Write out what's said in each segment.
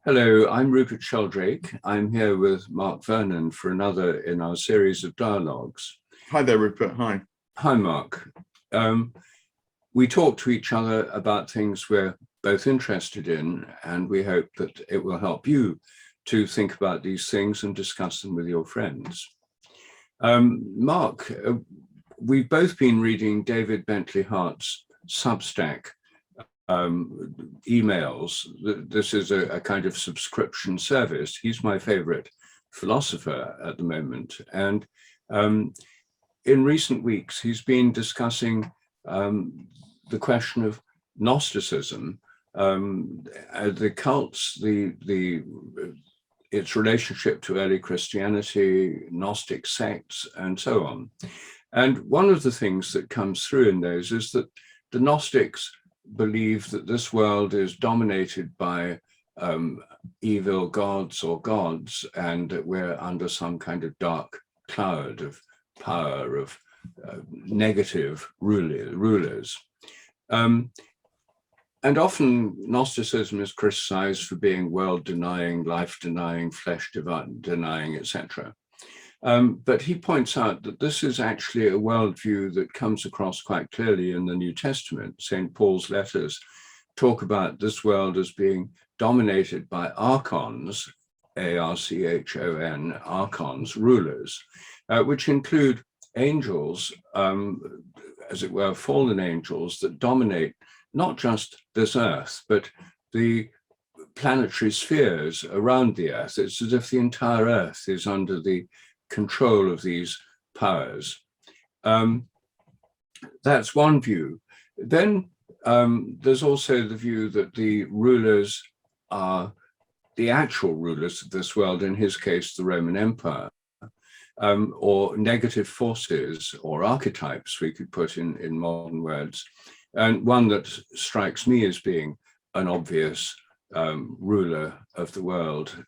Hello, I'm Rupert Sheldrake. I'm here with Mark Vernon for another in our series of dialogues. Hi there, Rupert. Hi. Hi, Mark. We talk to each other about things we're both interested in, and we hope that it will help you to think about these things and discuss them with your friends. Mark, we've both been reading David Bentley Hart's Substack emails. This is a kind of subscription service. He's my favorite philosopher at the moment. And in recent weeks, he's been discussing the question of Gnosticism, the cults, its relationship to early Christianity, Gnostic sects, and so on. And one of the things that comes through in those is that the Gnostics believe that this world is dominated by evil gods or gods, and that we're under some kind of dark cloud of power, of negative rulers. And often Gnosticism is criticized for being world-denying, life-denying, flesh-denying, etc. But he points out that this is actually a worldview that comes across quite clearly in the New Testament. St. Paul's letters talk about this world as being dominated by archons, A-R-C-H-O-N, archons, rulers, which include angels, as it were, fallen angels that dominate not just this earth, but the planetary spheres around the earth. It's as if the entire earth is under the control of these powers. That's one view. Then there's also the view that the rulers are the actual rulers of this world, in his case, the Roman Empire, or negative forces or archetypes, we could put in modern words. And one that strikes me as being an obvious ruler of the world,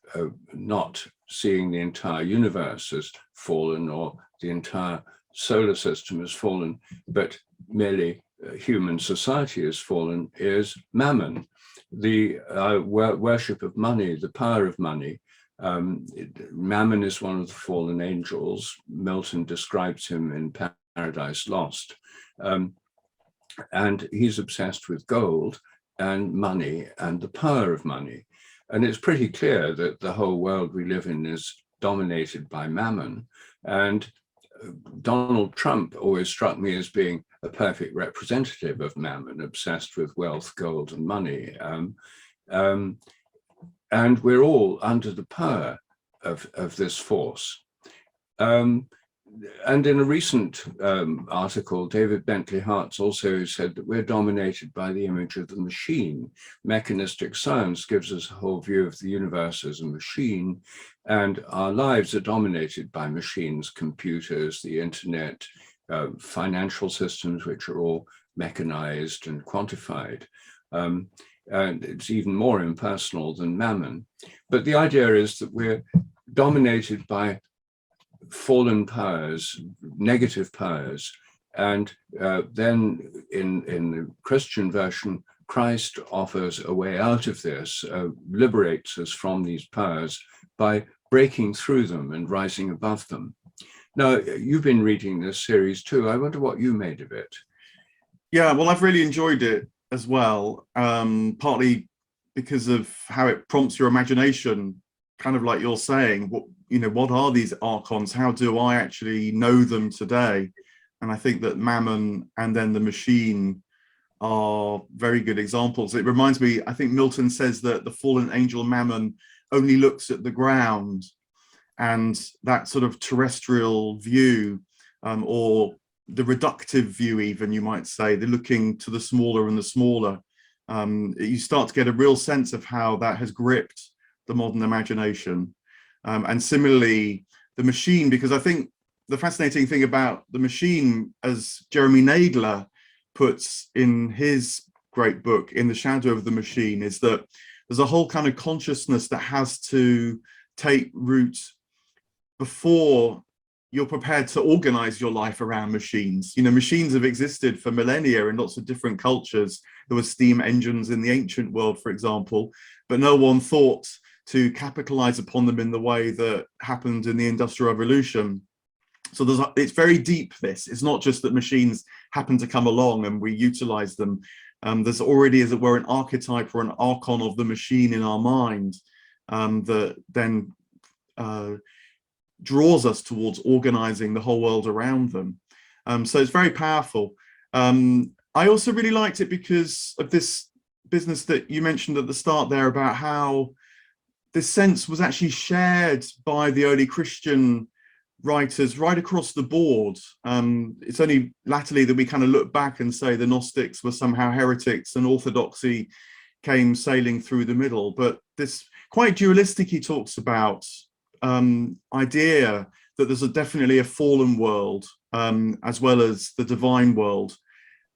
not seeing the entire universe as fallen or the entire solar system as fallen, but merely human society as fallen, is mammon, the worship of money, the power of money. Mammon is one of the fallen angels. Milton describes him in Paradise Lost. And he's obsessed with gold and money and the power of money. And it's pretty clear that the whole world we live in is dominated by mammon. And Donald Trump always struck me as being a perfect representative of mammon, obsessed with wealth, gold, and money. And we're all under the power of this force. And in a recent article, David Bentley Hart also said that we're dominated by the image of the machine. Mechanistic science gives us a whole view of the universe as a machine, and our lives are dominated by machines, computers, the internet, financial systems, which are all mechanized and quantified. And it's even more impersonal than mammon. But the idea is that we're dominated by fallen powers, negative powers, and then in the Christian version, Christ offers a way out of this, liberates us from these powers by breaking through them and rising above them. Now, you've been reading this series too. I wonder what you made of it. Yeah, well, I've really enjoyed it as well, partly because of how it prompts your imagination, kind of like you're saying, what are these archons? How do I actually know them today? And I think that mammon and then the machine are very good examples. It reminds me, I think Milton says that the fallen angel mammon only looks at the ground, and that sort of terrestrial view, or the reductive view even, you might say, they're looking to the smaller and the smaller. You start to get a real sense of how that has gripped the modern imagination. And similarly, the machine, because I think the fascinating thing about the machine, as Jeremy Nadler puts in his great book, In the Shadow of the Machine, is that there's a whole kind of consciousness that has to take root before you're prepared to organize your life around machines. Machines have existed for millennia in lots of different cultures. There were steam engines in the ancient world, for example, but no one thought to capitalize upon them in the way that happened in the Industrial Revolution. So it's very deep, this. It's not just that machines happen to come along and we utilize them. There's already, as it were, an archetype or an archon of the machine in our mind that then draws us towards organizing the whole world around them. So it's very powerful. I also really liked it because of this business that you mentioned at the start there about how this sense was actually shared by the early Christian writers right across the board. It's only latterly that we kind of look back and say the Gnostics were somehow heretics and orthodoxy came sailing through the middle. But this quite dualistic, he talks about idea that there's definitely a fallen world as well as the divine world.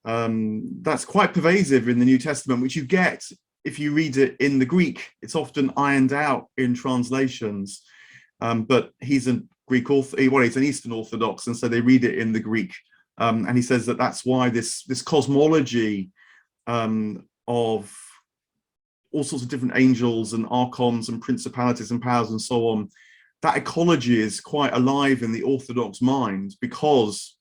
That's quite pervasive in the New Testament, which you get if you read it in the Greek. It's often ironed out in translations, but he's a Greek well, he's an Eastern Orthodox, and so they read it in the Greek. And he says that that's why this cosmology of all sorts of different angels and archons and principalities and powers and so on, that ecology is quite alive in the Orthodox mind because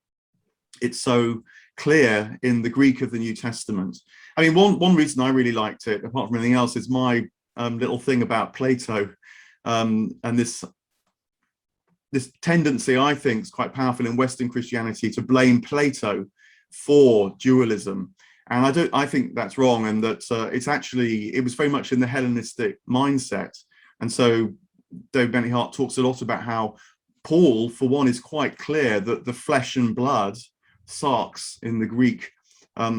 it's so clear in the Greek of the New Testament. I mean, one reason I really liked it, apart from anything else, is my little thing about Plato, and this tendency, I think, is quite powerful in Western Christianity to blame Plato for dualism. And I think that's wrong, and that it was very much in the Hellenistic mindset. And so David Bentley Hart talks a lot about how Paul, for one, is quite clear that the flesh and blood, sarx in the Greek,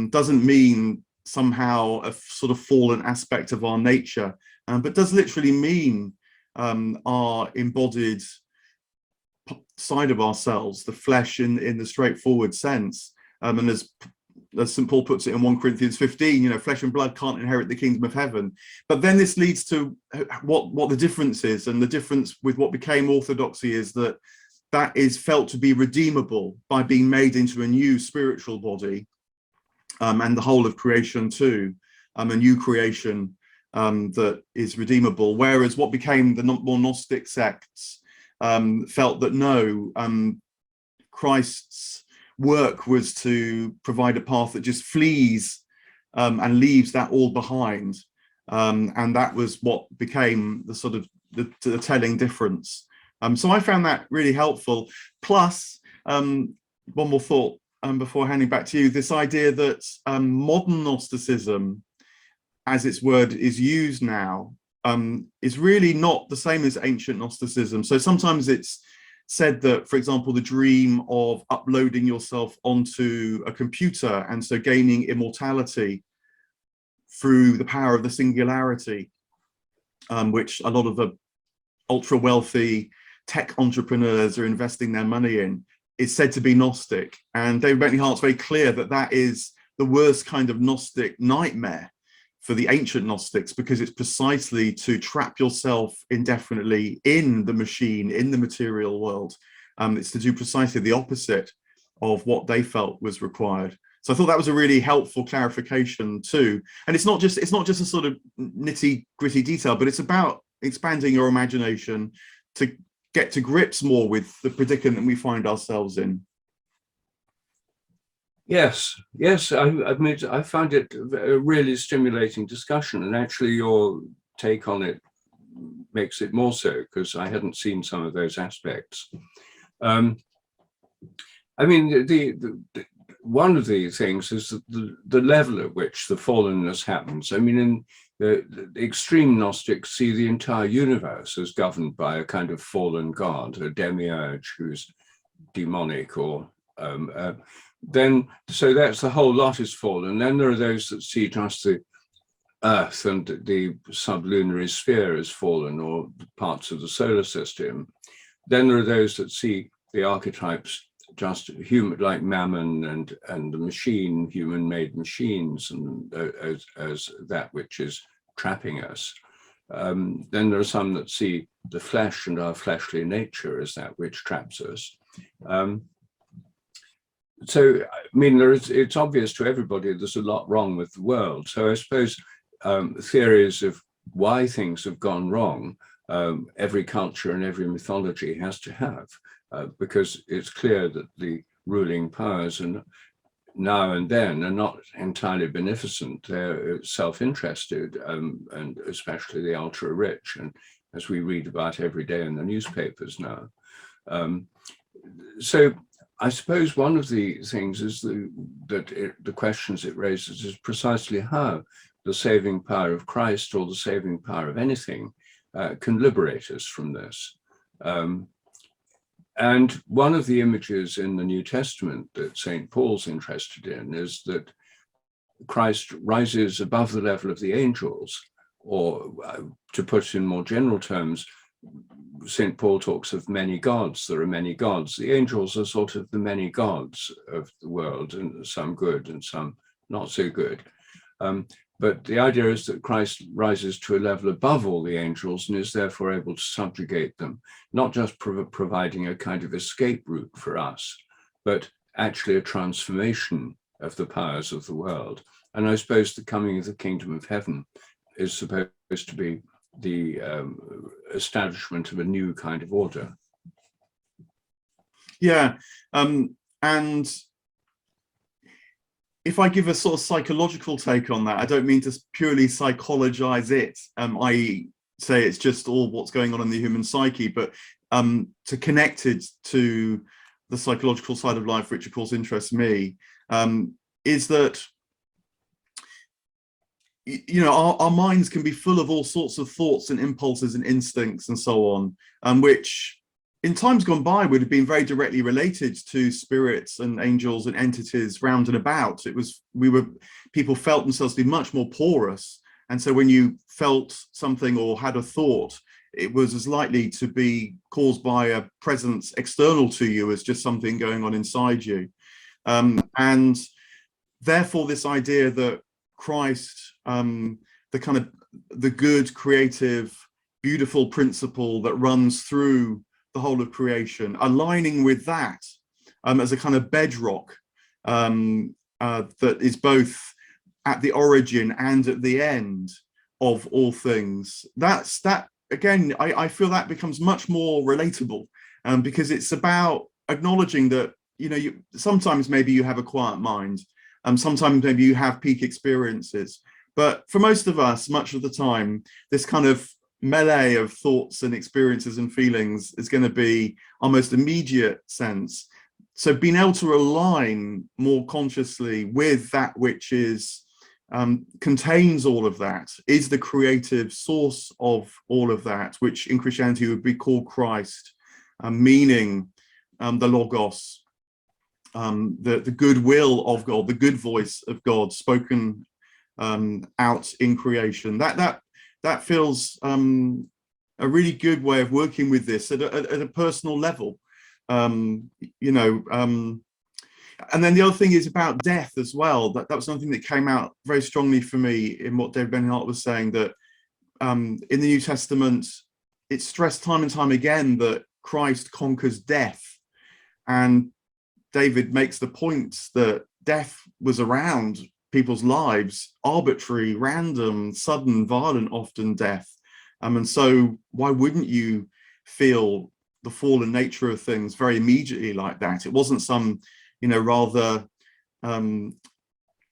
doesn't mean somehow a sort of fallen aspect of our nature, but does literally mean our embodied side of ourselves, the flesh in the straightforward sense. And as St. Paul puts it in 1 Corinthians 15, flesh and blood can't inherit the kingdom of heaven. But then this leads to what the difference is, and the difference with what became orthodoxy is that is felt to be redeemable by being made into a new spiritual body, and the whole of creation too, a new creation that is redeemable. Whereas what became the more Gnostic sects felt that no, Christ's work was to provide a path that just flees and leaves that all behind, and that was what became the sort of the telling difference. So I found that really helpful. Plus, one more thought before handing back to you, this idea that modern Gnosticism, as its word is used now, is really not the same as ancient Gnosticism. So sometimes it's said that, for example, the dream of uploading yourself onto a computer and so gaining immortality through the power of the singularity, which a lot of the ultra wealthy tech entrepreneurs are investing their money in, is said to be Gnostic. And David Bentley Hart's very clear that that is the worst kind of Gnostic nightmare for the ancient Gnostics, because it's precisely to trap yourself indefinitely in the machine, in the material world. It's to do precisely the opposite of what they felt was required. So I thought that was a really helpful clarification too. And it's not just a sort of nitty gritty detail, but it's about expanding your imagination to get to grips more with the predicament we find ourselves in. Yes, I found it a really stimulating discussion, and actually your take on it makes it more so, because I hadn't seen some of those aspects. I mean, one of the things is the level at which the fallenness happens. I mean, in the extreme Gnostics see the entire universe as governed by a kind of fallen god, a demiurge who's demonic, or so that's the whole lot is fallen. Then there are those that see just the Earth and the sublunary sphere as fallen, or parts of the solar system. Then there are those that see the archetypes just human, like mammon and the machine, human-made machines, and as that which is trapping us. Then there are some that see the flesh and our fleshly nature as that which traps us. So, I mean, it's obvious to everybody there's a lot wrong with the world. So I suppose theories of why things have gone wrong, every culture and every mythology has to have, because it's clear that the ruling powers and now and then are not entirely beneficent. They're self-interested, and especially the ultra-rich, and as we read about every day in the newspapers now. So I suppose one of the things is the questions it raises is precisely how the saving power of Christ or the saving power of anything can liberate us from this. And one of the images in the New Testament that St. Paul's interested in is that Christ rises above the level of the angels, or to put it in more general terms, St. Paul talks of many gods. There are many gods. The angels are sort of the many gods of the world, and some good and some not so good. But the idea is that Christ rises to a level above all the angels and is therefore able to subjugate them, not just providing a kind of escape route for us, but actually a transformation of the powers of the world. And I suppose the coming of the kingdom of heaven is supposed to be the establishment of a new kind of order. Yeah, and if I give a sort of psychological take on that, I don't mean to purely psychologize it, i.e. say it's just all what's going on in the human psyche, but to connect it to the psychological side of life, which of course interests me, is that, you know, our minds can be full of all sorts of thoughts and impulses and instincts and so on, which in times gone by would have been very directly related to spirits and angels and entities round and about. People felt themselves to be much more porous. And so when you felt something or had a thought, it was as likely to be caused by a presence external to you as just something going on inside you. And therefore this idea that Christ, the good, creative, beautiful principle that runs through the whole of creation, aligning with that as a kind of bedrock that is both at the origin and at the end of all things. That again, I feel that becomes much more relatable, because it's about acknowledging that, you know, sometimes maybe you have a quiet mind, sometimes maybe you have peak experiences, but for most of us, much of the time, this kind of melee of thoughts and experiences and feelings is going to be our most immediate sense. So being able to align more consciously with that which is contains all of that, is the creative source of all of that, which in Christianity would be called Christ, meaning the Logos, the goodwill of God, the good voice of God spoken out in creation. That feels a really good way of working with this at a personal level, you know. And then the other thing is about death as well. That was something that came out very strongly for me in what Bentley Hart was saying, that in the New Testament, it's stressed time and time again that Christ conquers death. And David makes the point that death was around people's lives, arbitrary, random, sudden, violent, often death. And so why wouldn't you feel the fallen nature of things very immediately like that? It wasn't some, you know, rather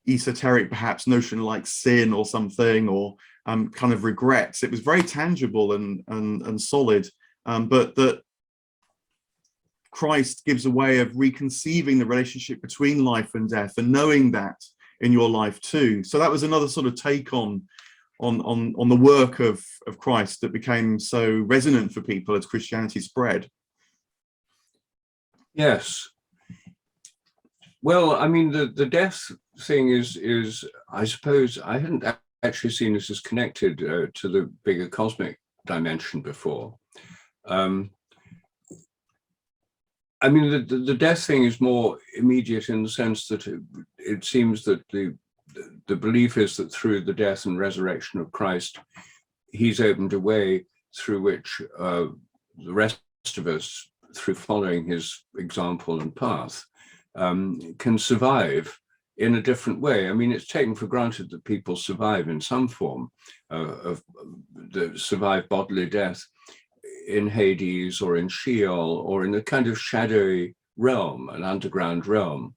esoteric, perhaps, notion like sin or something, or kind of regrets. It was very tangible and solid, but that Christ gives a way of reconceiving the relationship between life and death and knowing that in your life too. So that was another sort of take on the work of Christ that became so resonant for people as Christianity spread. Yes. Well, I mean, the death thing is, I suppose, I hadn't actually seen this as connected to the bigger cosmic dimension before. I mean, the death thing is more immediate in the sense that it seems that the belief is that through the death and resurrection of Christ, he's opened a way through which the rest of us, through following his example and path, can survive in a different way. I mean, it's taken for granted that people survive in some form survive bodily death in Hades or in Sheol or in a kind of shadowy realm, an underground realm.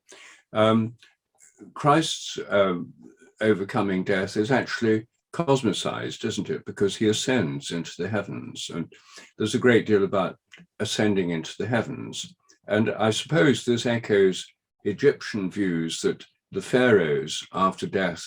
Christ's overcoming death is actually cosmicized, isn't it? Because he ascends into the heavens, and there's a great deal about ascending into the heavens. And I suppose this echoes Egyptian views that the pharaohs after death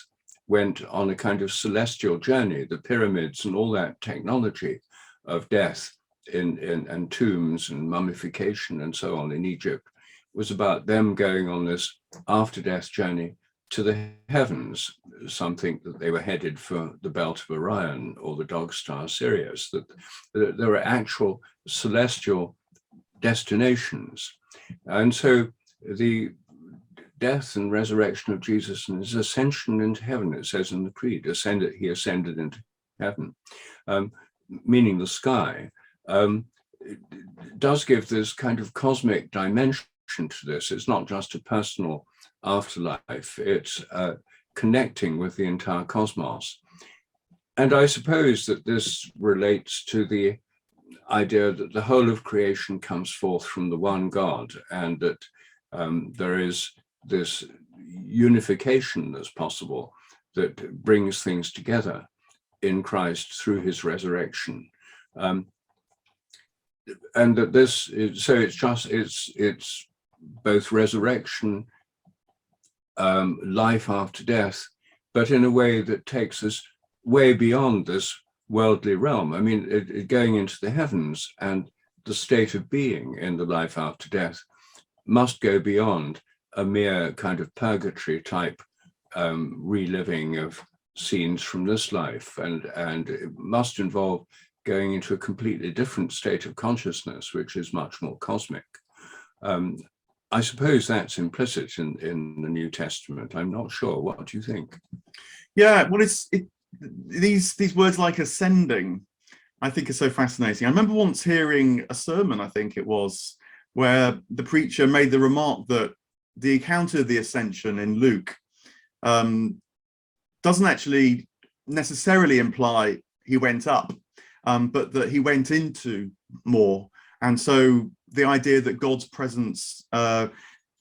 went on a kind of celestial journey. The pyramids and all that technology of death and tombs and mummification and so on in Egypt was about them going on this after death journey to the heavens, something that they were headed for the belt of Orion or the dog star Sirius, that there were actual celestial destinations. And so the death and resurrection of Jesus and his ascension into heaven, it says in the creed, he ascended into heaven, meaning the sky, does give this kind of cosmic dimension to this. It's not just a personal afterlife, it's connecting with the entire cosmos. And I suppose that this relates to the idea that the whole of creation comes forth from the one God, and that there is this unification that's possible that brings things together in Christ through his resurrection. And that this is, so it's both resurrection, life after death, but in a way that takes us way beyond this worldly realm. I mean, going into the heavens and the state of being in the life after death must go beyond a mere kind of purgatory type reliving of scenes from this life, and it must involve going into a completely different state of consciousness, which is much more cosmic. I suppose that's implicit in the New Testament. I'm not sure. What do you think? Yeah, well, these words like ascending, I think, are so fascinating. I remember once hearing a sermon, I think it was, where the preacher made the remark that the account of the ascension in Luke doesn't actually necessarily imply he went up, but that he went into more. And so the idea that God's presence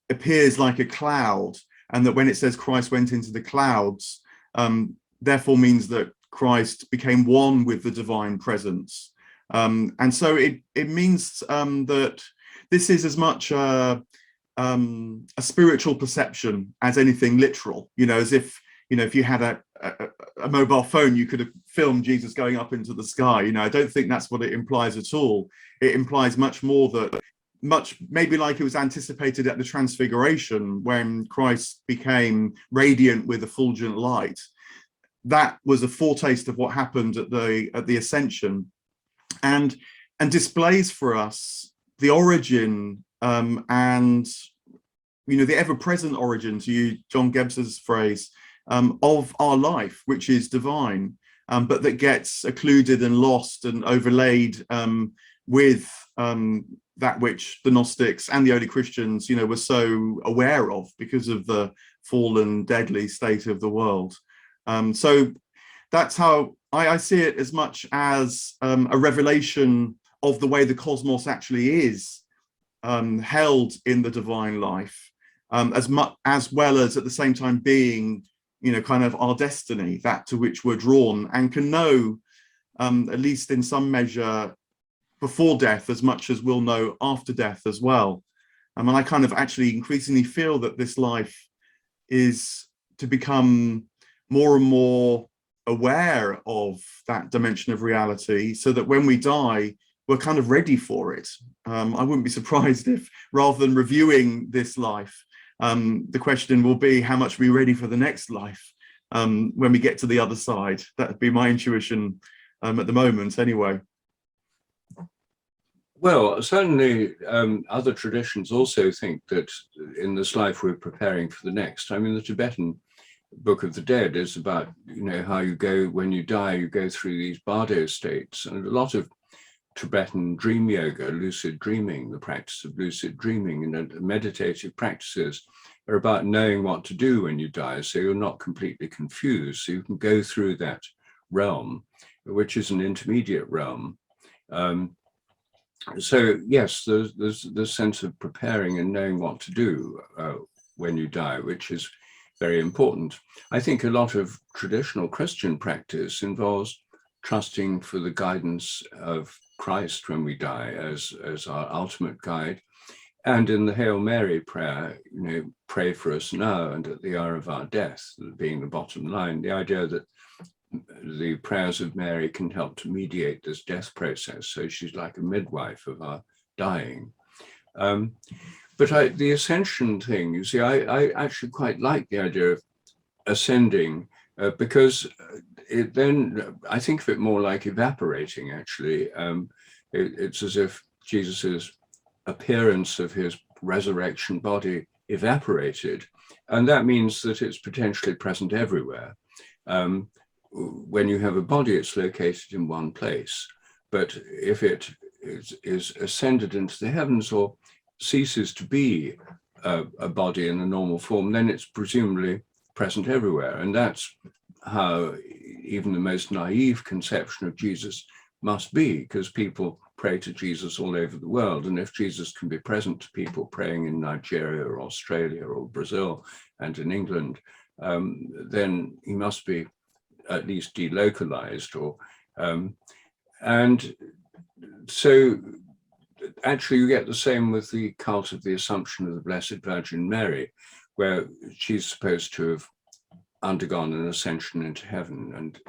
appears like a cloud, and that when it says Christ went into the clouds, therefore means that Christ became one with the divine presence. And so it means that this is as much a spiritual perception as anything literal, as if, if you had a mobile phone, you could have filmed Jesus going up into the sky. I don't think that's what it implies at all. It implies much more, that maybe like it was anticipated at the Transfiguration, when Christ became radiant with effulgent light. That was a foretaste of what happened at the Ascension, and displays for us the origin and the ever-present origin, to use John Gibbs's phrase, of our life, which is divine, but that gets occluded and lost and overlaid with that which the Gnostics and the early Christians, were so aware of because of the fallen, deadly state of the world. So that's how I see it, as much as a revelation of the way the cosmos actually is held in the divine life, as well as at the same time being, kind of our destiny, that to which we're drawn and can know, at least in some measure, before death, as much as we'll know after death as well. And I kind of actually increasingly feel that this life is to become more and more aware of that dimension of reality, so that when we die, we're kind of ready for it. I wouldn't be surprised if, rather than reviewing this life, the question will be, how much are we ready for the next life when we get to the other side? That would be my intuition at the moment, anyway. Well, certainly other traditions also think that in this life we're preparing for the next. I mean, the Tibetan Book of the Dead is about, how you go, when you die, you go through these bardo states, and a lot of Tibetan dream yoga, lucid dreaming, the practice of lucid dreaming, and meditative practices are about knowing what to do when you die, so you're not completely confused. So you can go through that realm, which is an intermediate realm. So yes, there's the sense of preparing and knowing what to do when you die, which is very important. I think a lot of traditional Christian practice involves trusting for the guidance of Christ when we die as our ultimate guide. And in the Hail Mary prayer, pray for us now and at the hour of our death, being the bottom line, the idea that the prayers of Mary can help to mediate this death process. So she's like a midwife of our dying. But the ascension thing, you see, I actually quite like the idea of ascending because then I think of it more like evaporating, actually. It's as if Jesus's appearance of his resurrection body evaporated. And that means that it's potentially present everywhere. When you have a body, it's located in one place. But if it is ascended into the heavens or ceases to be a body in a normal form, then it's presumably present everywhere. And that's how even the most naive conception of Jesus must be, because people pray to Jesus all over the world. And if Jesus can be present to people praying in Nigeria or Australia or Brazil and in England, then he must be at least delocalized. And so actually you get the same with the cult of the Assumption of the Blessed Virgin Mary, where she's supposed to have undergone an ascension into heaven and,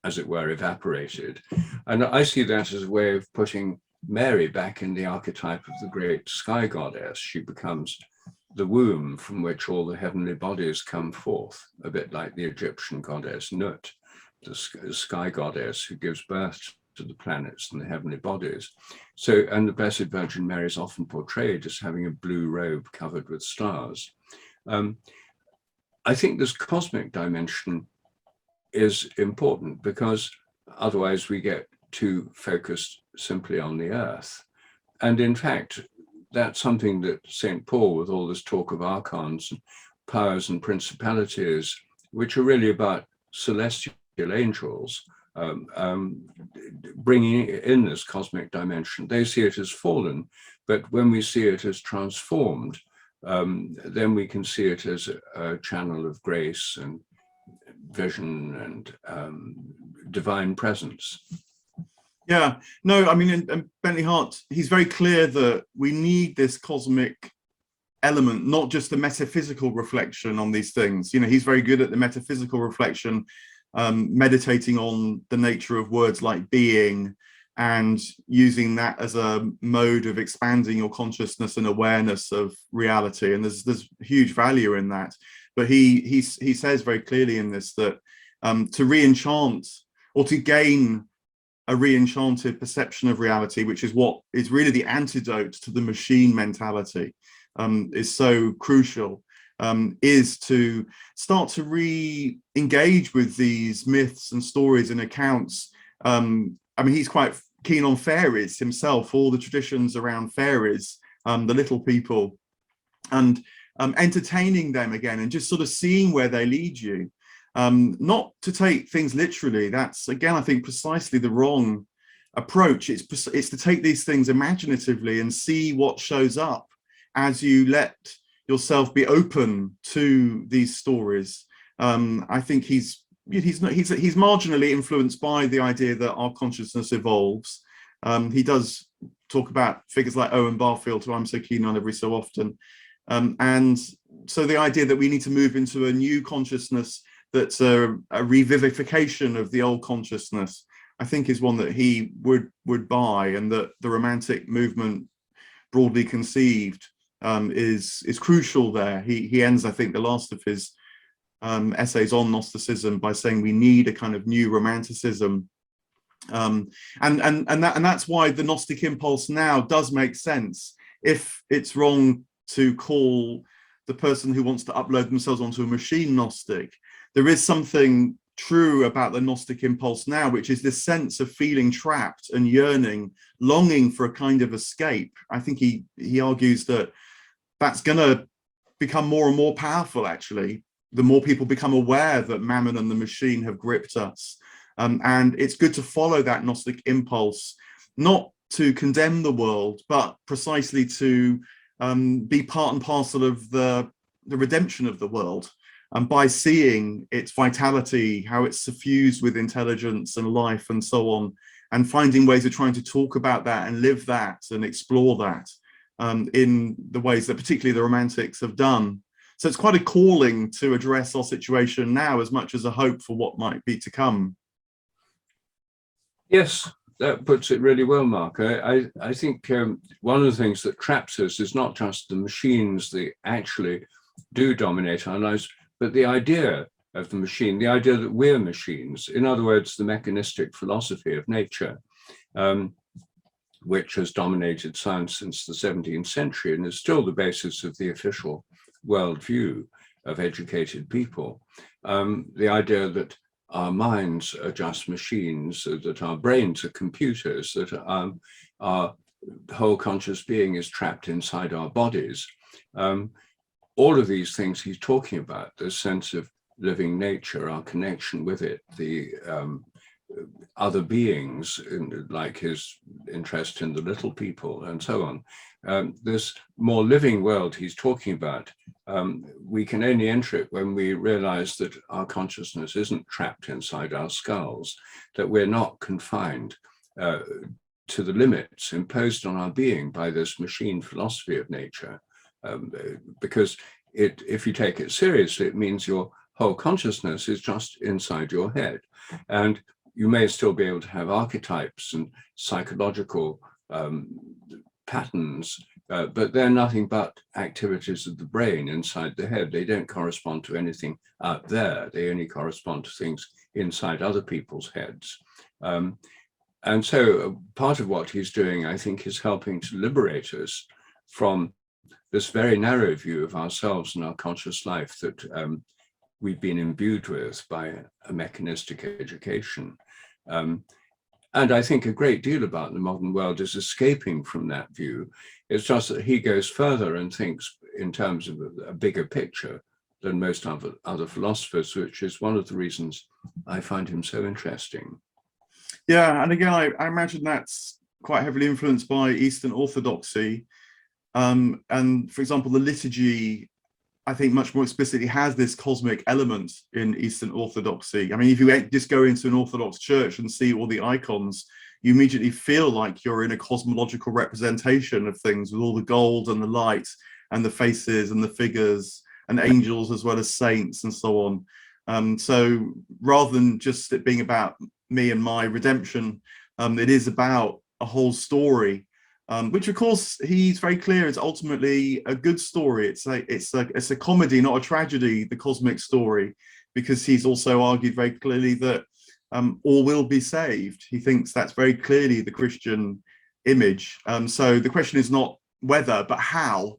as it were, evaporated. And I see that as a way of putting Mary back in the archetype of the great sky goddess. She becomes the womb from which all the heavenly bodies come forth, a bit like the Egyptian goddess Nut, the sky goddess who gives birth to the planets and the heavenly bodies. So, and the Blessed Virgin Mary is often portrayed as having a blue robe covered with stars. I think this cosmic dimension is important because otherwise we get too focused simply on the earth. And in fact, that's something that St. Paul, with all this talk of archons and powers and principalities, which are really about celestial angels, bringing in this cosmic dimension. They see it as fallen, but when we see it as transformed, then we can see it as a channel of grace and vision and divine presence. Yeah, no, I mean, and Bentley Hart, he's very clear that we need this cosmic element, not just the metaphysical reflection on these things. He's very good at the metaphysical reflection, meditating on the nature of words like being and using that as a mode of expanding your consciousness and awareness of reality. And there's huge value in that. But he says very clearly in this that to re-enchant or to gain a re-enchanted perception of reality, which is what is really the antidote to the machine mentality, is so crucial, is to start to re-engage with these myths and stories and accounts. I mean, he's quite keen on fairies himself, all the traditions around fairies, the little people, and entertaining them again and just sort of seeing where they lead you. Not to take things literally. That's, again, I think precisely the wrong approach. It's to take these things imaginatively and see what shows up as you let yourself be open to these stories. I think he's marginally influenced by the idea that our consciousness evolves. He does talk about figures like Owen Barfield, who I'm so keen on every so often. And so the idea that we need to move into a new consciousness that's a revivification of the old consciousness, I think is one that he would buy, and that the Romantic movement, broadly conceived, is crucial there. He ends, I think, the last of his essays on Gnosticism by saying we need a kind of new Romanticism, and that's why the Gnostic impulse now does make sense. If it's wrong to call the person who wants to upload themselves onto a machine Gnostic, there is something true about the Gnostic impulse now, which is this sense of feeling trapped and yearning, longing for a kind of escape. I think he argues that that's going to become more and more powerful, actually, the more people become aware that mammon and the machine have gripped us. And it's good to follow that Gnostic impulse, not to condemn the world, but precisely to be part and parcel of the redemption of the world. And by seeing its vitality, how it's suffused with intelligence and life and so on, and finding ways of trying to talk about that and live that and explore that in the ways that particularly the Romantics have done. So it's quite a calling to address our situation now as much as a hope for what might be to come. Yes, that puts it really well, Mark. I think one of the things that traps us is not just the machines that actually do dominate our lives, but the idea of the machine, the idea that we're machines. In other words, the mechanistic philosophy of nature, which has dominated science since the 17th century and is still the basis of the official worldview of educated people. The idea that our minds are just machines, that our brains are computers, that our whole conscious being is trapped inside our bodies. All of these things he's talking about, the sense of living nature, our connection with it, the other beings, like his interest in the little people and so on. This more living world he's talking about, we can only enter it when we realize that our consciousness isn't trapped inside our skulls, that we're not confined to the limits imposed on our being by this machine philosophy of nature. Because if you take it seriously, it means your whole consciousness is just inside your head. And you may still be able to have archetypes and psychological patterns, but they're nothing but activities of the brain inside the head. They don't correspond to anything out there. They only correspond to things inside other people's heads. And so part of what he's doing, I think, is helping to liberate us from this very narrow view of ourselves and our conscious life that we've been imbued with by a mechanistic education. And I think a great deal about the modern world is escaping from that view. It's just that he goes further and thinks in terms of a bigger picture than most other philosophers, which is one of the reasons I find him so interesting. Yeah, and again, I imagine that's quite heavily influenced by Eastern Orthodoxy. And for example, the liturgy, I think much more explicitly has this cosmic element in Eastern Orthodoxy. I mean, if you just go into an Orthodox church and see all the icons, you immediately feel like you're in a cosmological representation of things with all the gold and the light and the faces and the figures and angels as well as saints and so on. So rather than just it being about me and my redemption, it is about a whole story. Which, of course, he's very clear is ultimately a good story. It's a comedy, not a tragedy, the cosmic story, because he's also argued very clearly that all will be saved. He thinks that's very clearly the Christian image. So the question is not whether, but how.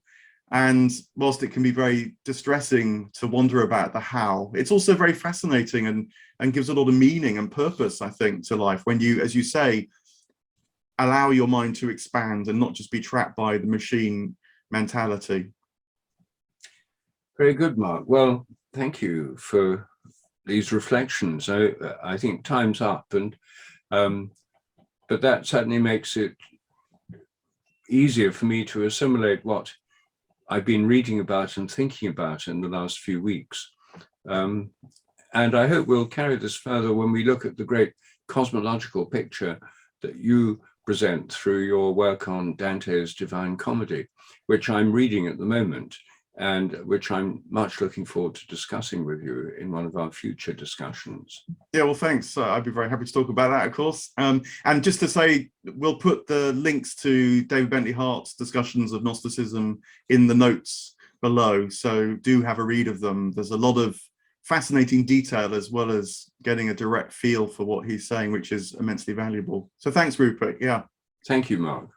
And whilst it can be very distressing to wonder about the how, it's also very fascinating and gives a lot of meaning and purpose, I think, to life when you, as you say, allow your mind to expand and not just be trapped by the machine mentality. Very good, Mark. Well, thank you for these reflections. I think time's up, and but that certainly makes it easier for me to assimilate what I've been reading about and thinking about in the last few weeks. And I hope we'll carry this further when we look at the great cosmological picture that you present through your work on Dante's Divine Comedy, which I'm reading at the moment and which I'm much looking forward to discussing with you in one of our future discussions. Yeah, well, thanks. I'd be very happy to talk about that, of course. And just to say, we'll put the links to David Bentley Hart's discussions of Gnosticism in the notes below, so do have a read of them. There's a lot of fascinating detail as well as getting a direct feel for what he's saying, which is immensely valuable. So thanks, Rupert. Yeah. Thank you, Mark.